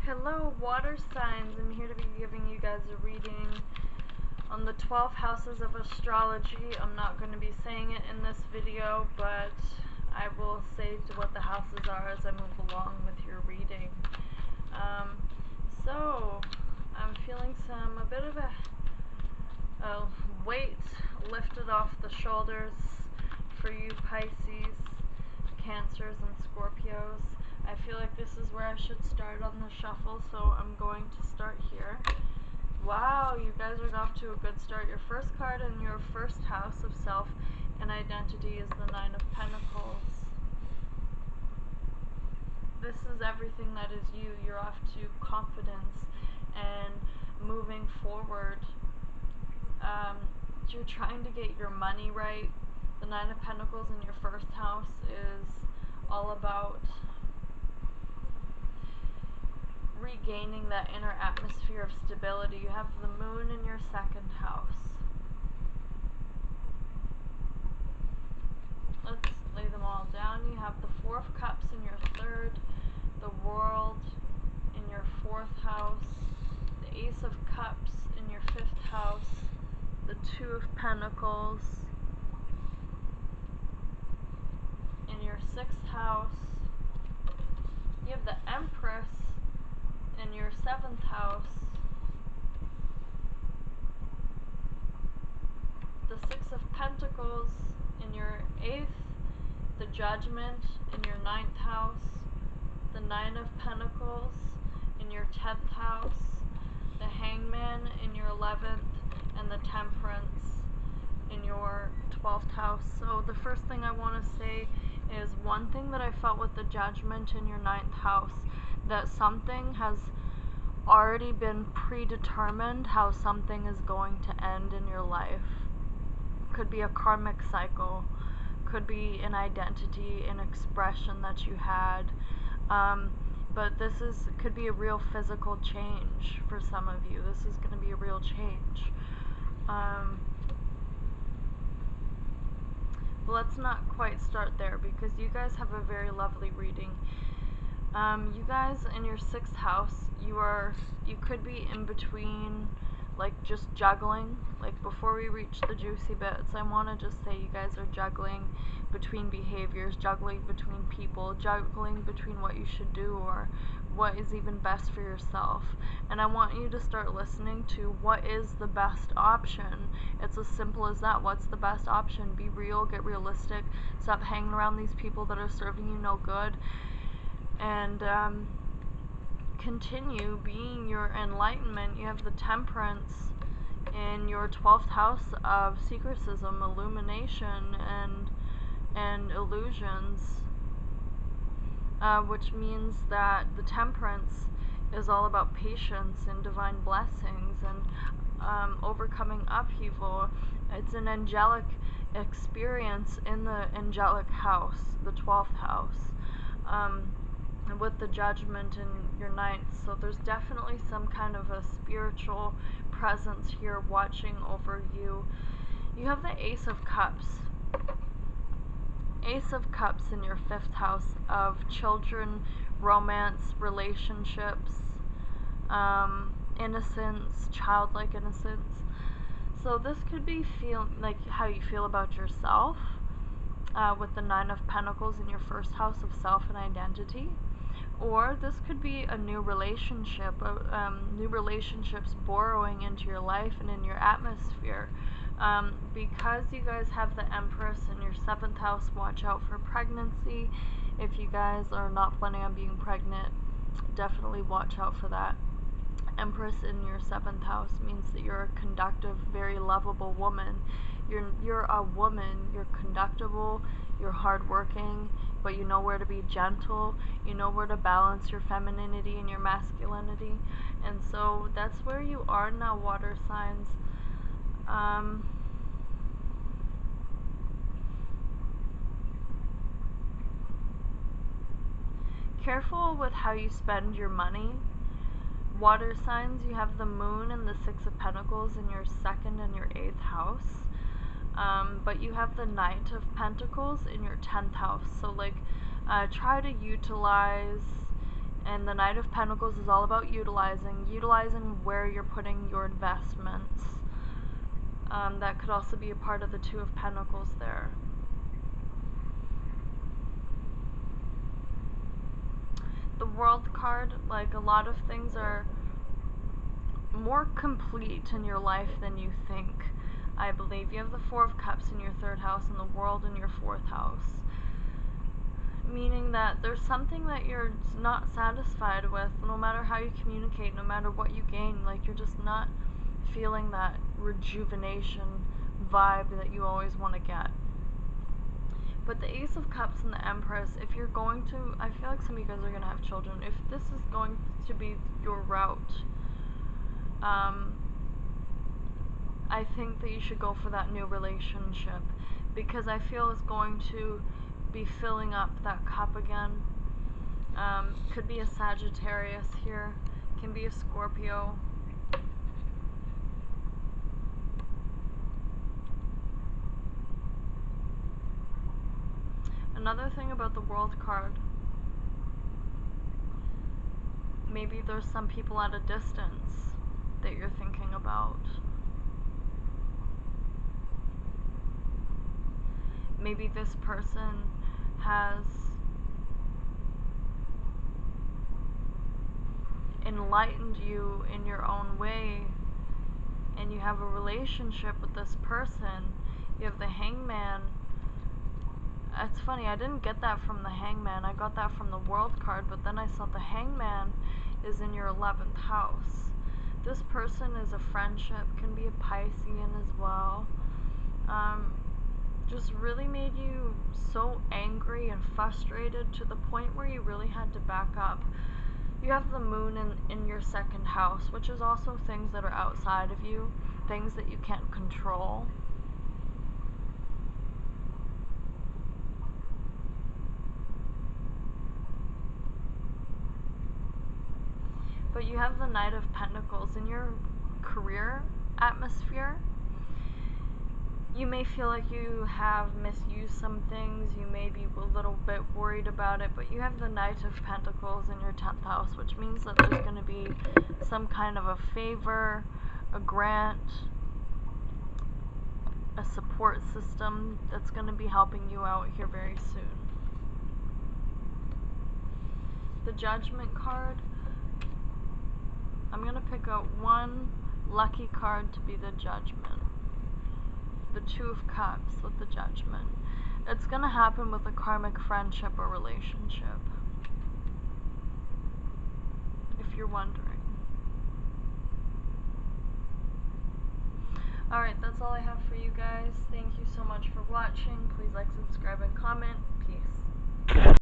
Hello, water signs. I'm here to be giving you guys a reading on the 12 houses of astrology. I'm not going to be saying it in this video, but I will say what the houses are as I move along with your reading. So, I'm feeling a bit of a weight lifted off the shoulders for you Pisces, Cancers, and Scorpios. I feel like this is where I should start on the shuffle, so I'm going to start here. Wow, you guys are off to a good start. Your first card in your first house of self and identity is the Nine of Pentacles. This is everything that is you. You're off to confidence and moving forward. You're trying to get your money right. The Nine of Pentacles in your first house is all about regaining that inner atmosphere of stability. You have the moon in your second house. Let's lay them all down. You have the Four of Cups in your third, the World in your fourth house, the Ace of Cups in your fifth house, the Two of Pentacles in your sixth house. You have the Empress in your seventh house, the Six of Pentacles in your eighth, the Judgment in your ninth house, the Nine of Pentacles in your 10th house, the Hangman in your 11th, and the Temperance in your 12th house. So the first thing I want to say is one thing that I felt with the Judgment in your 9th house, that something has already been predetermined how something is going to end in your life. Could be a karmic cycle, could be an identity, an expression that you had, but this could be a real physical change for some of you. This is going to be a real change. Let's not quite start there because you guys have a very lovely reading. You guys in your sixth house, you could be in between, like just juggling. Like before we reach the juicy bits, I want to just say you guys are juggling between behaviors, juggling between people, juggling between what you should do or what is even best for yourself. And I want you to start listening to what is the best option. It's as simple as that. What's the best option? Be real, get realistic, stop hanging around these people that are serving you no good, and continue being your enlightenment. You have the Temperance in your 12th house of secretism, illumination, and illusions, which means that the Temperance is all about patience and divine blessings and overcoming upheaval. It's an angelic experience in the angelic house, the 12th house, with the Judgment in your 9th. So there's definitely some kind of a spiritual presence here watching over you. You have the Ace of Cups. Ace of Cups in your 5th house of children, romance, relationships, innocence, childlike innocence. So this could be like how you feel about yourself, with the Nine of Pentacles in your 1st house of self and identity. Or this could be a new relationship, new relationships borrowing into your life and in your atmosphere. Because you guys have the Empress in your 7th house, watch out for pregnancy. If you guys are not planning on being pregnant, definitely watch out for that. Empress in your 7th house means that you're a conductive, very lovable woman. You're a woman, you're conductible, you're hardworking, but you know where to be gentle, you know where to balance your femininity and your masculinity. And so that's where you are now, water signs. Careful with how you spend your money. Water signs, you have the moon and the Six of Pentacles in your 2nd and your 8th house. But you have the Knight of Pentacles in your 10th house. So like, try to utilize And the Knight of Pentacles is all about utilizing where you're putting your investments. That could also be a part of the Two of Pentacles there. The World card, like, a lot of things are more complete in your life than you think. I believe you have the Four of Cups in your 3rd house and the World in your 4th house. Meaning that there's something that you're not satisfied with, no matter how you communicate, no matter what you gain. Like, you're just not feeling that rejuvenation vibe that you always want to get. But the Ace of Cups and the Empress, if you're going to, I feel like some of you guys are going to have children. If this is going to be your route, I think that you should go for that new relationship, because I feel it's going to be filling up that cup again. Could be a Sagittarius here, can be a Scorpio. Another thing about the World card, maybe there's some people at a distance that you're thinking about. Maybe this person has enlightened you in your own way, and you have a relationship with this person. You have the Hangman. It's funny, I didn't get that from the Hangman. I got that from the World card, but then I saw the Hangman is in your 11th house. This person is a friendship, can be a Piscean as well. Just really made you so angry and frustrated to the point where you really had to back up. You have the Moon in your 2nd house, which is also things that are outside of you, things that you can't control. But you have the Knight of Pentacles in your career atmosphere. You may feel like you have misused some things, you may be a little bit worried about it, but you have the Knight of Pentacles in your 10th house, which means that there's going to be some kind of a favor, a grant, a support system that's going to be helping you out here very soon. The Judgment card, I'm going to pick out one lucky card to be the Judgment. The Two of Cups with the Judgment. It's going to happen with a karmic friendship or relationship, if you're wondering. Alright, that's all I have for you guys. Thank you so much for watching. Please like, subscribe, and comment. Peace.